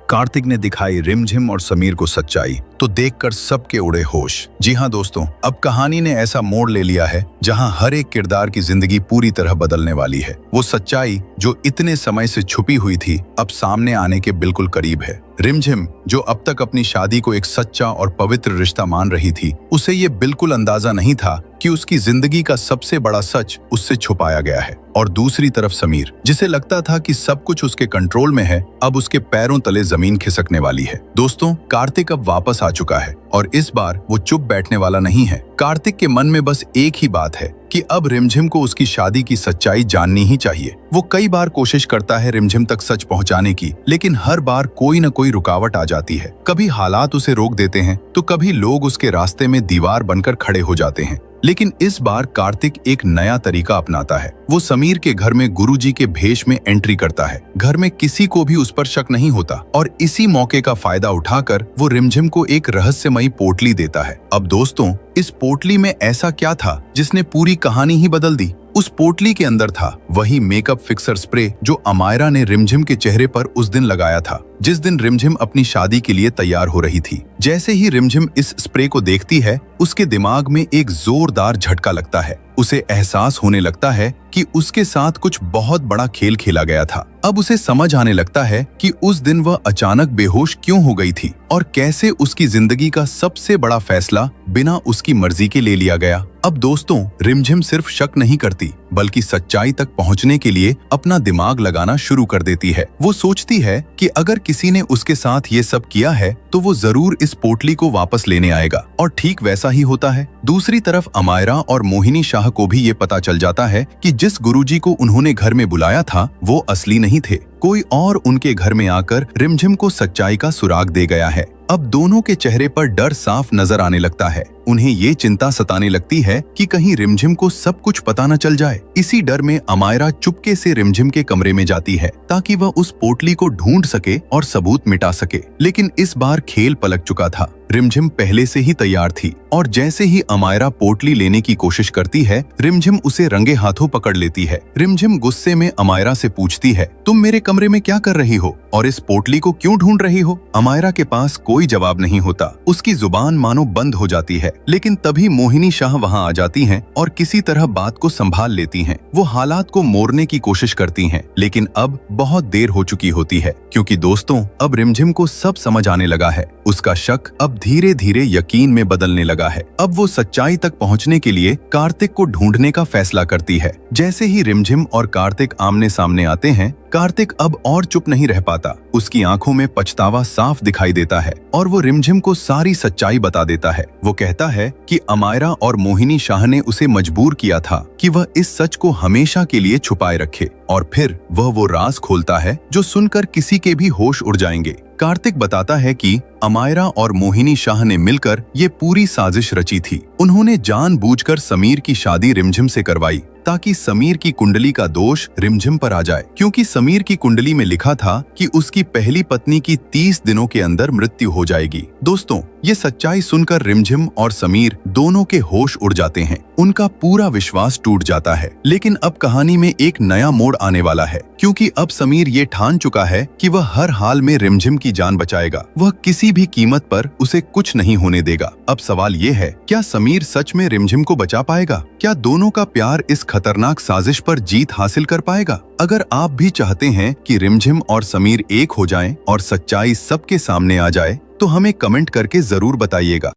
कार्तिक ने दिखाई रिमझिम और समीर को सच्चाई तो देखकर सबके उड़े होश। जी हाँ दोस्तों, अब कहानी ने ऐसा मोड़ ले लिया है जहां हर एक किरदार की जिंदगी पूरी तरह बदलने वाली है। वो सच्चाई जो इतने समय से छुपी हुई थी अब सामने आने के बिल्कुल करीब है। रिमझिम जो अब तक अपनी शादी को एक सच्चा और पवित्र रिश्ता मान रही थी, उसे ये बिल्कुल अंदाजा नहीं था कि उसकी जिंदगी का सबसे बड़ा सच उससे छुपाया गया है। और दूसरी तरफ समीर, जिसे लगता था कि सब कुछ उसके कंट्रोल में है, अब उसके पैरों तले जमीन खिसकने वाली है। दोस्तों, कार्तिक अब वापस आ चुका है और इस बार वो चुप बैठने वाला नहीं है। कार्तिक के मन में बस एक ही बात है कि अब रिमझिम को उसकी शादी की सच्चाई जाननी ही चाहिए। वो कई बार कोशिश करता है रिमझिम तक सच पहुंचाने की, लेकिन हर बार कोई न कोई रुकावट आ जाती है। कभी हालात उसे रोक देते हैं तो कभी लोग उसके रास्ते में दीवार बनकर खड़े हो जाते हैं। लेकिन इस बार कार्तिक एक नया तरीका अपनाता है। वो समीर के घर में गुरुजी के भेष में एंट्री करता है। घर में किसी को भी उस पर शक नहीं होता और इसी मौके का फायदा उठाकर वो रिमझिम को एक रहस्यमयी पोटली देता है। अब दोस्तों, इस पोटली में ऐसा क्या था जिसने पूरी कहानी ही बदल दी? उस पोटली के अंदर था वही मेकअप फिक्सर स्प्रे जो अमायरा ने रिमझिम के चेहरे पर उस दिन लगाया था, जिस दिन रिमझिम अपनी शादी के लिए तैयार हो रही थी। जैसे ही रिमझिम इस स्प्रे को देखती है, उसके दिमाग में एक जोरदार झटका लगता है। उसे एहसास होने लगता है कि उसके साथ कुछ बहुत बड़ा खेल खेला गया था। अब उसे समझ आने लगता है कि उस दिन वह अचानक बेहोश क्यों हो गई थी और कैसे उसकी जिंदगी का सबसे बड़ा फैसला बिना उसकी मर्जी के ले लिया गया। अब दोस्तों, रिमझिम सिर्फ शक नहीं करती बल्कि सच्चाई तक पहुंचने के लिए अपना दिमाग लगाना शुरू कर देती है। वो सोचती है कि अगर किसी ने उसके साथ ये सब किया है तो वो जरूर इस पोटली को वापस लेने आएगा, और ठीक वैसा ही होता है। दूसरी तरफ अमायरा और मोहिनी शाह को भी ये पता चल जाता है कि जिस गुरुजी को उन्होंने घर में बुलाया था वो असली नहीं थे। कोई और उनके घर में आकर रिमझिम को सच्चाई का सुराग दे गया है। अब दोनों के चेहरे पर डर साफ नजर आने लगता है। उन्हें ये चिंता सताने लगती है कि कहीं रिमझिम को सब कुछ पता न चल जाए। इसी डर में अमायरा चुपके से रिमझिम के कमरे में जाती है ताकि वह उस पोटली को ढूंढ सके और सबूत मिटा सके। लेकिन इस बार खेल पलट चुका था। रिमझिम पहले से ही तैयार थी और जैसे ही अमायरा पोटली लेने की कोशिश करती है, रिमझिम उसे रंगे हाथों पकड़ लेती है। रिमझिम गुस्से में अमायरा से पूछती है, तुम मेरे कमरे में क्या कर रही हो और इस पोटली को क्यों ढूंढ रही हो? अमायरा के पास कोई जवाब नहीं होता। उसकी जुबान मानो बंद हो जाती है। लेकिन तभी मोहिनी शाह वहाँ आ जाती हैं और किसी तरह बात को संभाल लेती हैं। वो हालात को मोड़ने की कोशिश करती हैं, लेकिन अब बहुत देर हो चुकी होती है, क्योंकि दोस्तों, अब रिमझिम को सब समझ आने लगा है। उसका शक अब धीरे धीरे यकीन में बदलने लगा है। अब वो सच्चाई तक पहुंचने के लिए कार्तिक को ढूंढने का फैसला करती है। जैसे ही रिमझिम और कार्तिक आमने सामने आते हैं, कार्तिक अब और चुप नहीं रह पाता। उसकी आंखों में पछतावा साफ दिखाई देता है और वो रिमझिम को सारी सच्चाई बता देता है। वो कहता है कि अमायरा और मोहिनी शाह ने उसे मजबूर किया था कि वह इस सच को हमेशा के लिए छुपाए रखे, और फिर वह वो राज खोलता है जो सुनकर किसी के भी होश उड़ जाएंगे। कार्तिक बताता है कि अमायरा और मोहिनी शाह ने मिलकर ये पूरी साजिश रची थी। उन्होंने जानबूझकर समीर की शादी रिमझिम से करवाई ताकि समीर की कुंडली का दोष रिमझिम पर आ जाए, क्योंकि समीर की कुंडली में लिखा था कि उसकी पहली पत्नी की 30 दिनों के अंदर मृत्यु हो जाएगी। दोस्तों, ये सच्चाई सुनकर रिमझिम और समीर दोनों के होश उड़ जाते हैं। उनका पूरा विश्वास टूट जाता है। लेकिन अब कहानी में एक नया मोड़ आने वाला है, क्योंकि अब समीर ये ठान चुका है कि वह हर हाल में रिमझिम की जान बचाएगा। वह किसी भी कीमत पर उसे कुछ नहीं होने देगा। अब सवाल ये है, क्या समीर सच में रिमझिम को बचा पाएगा? क्या दोनों का प्यार इस खतरनाक साजिश पर जीत हासिल कर पाएगा? अगर आप भी चाहते हैं कि रिमझिम और समीर एक हो जाएं और सच्चाई सबके सामने आ जाए, तो हमें कमेंट करके जरूर बताइएगा।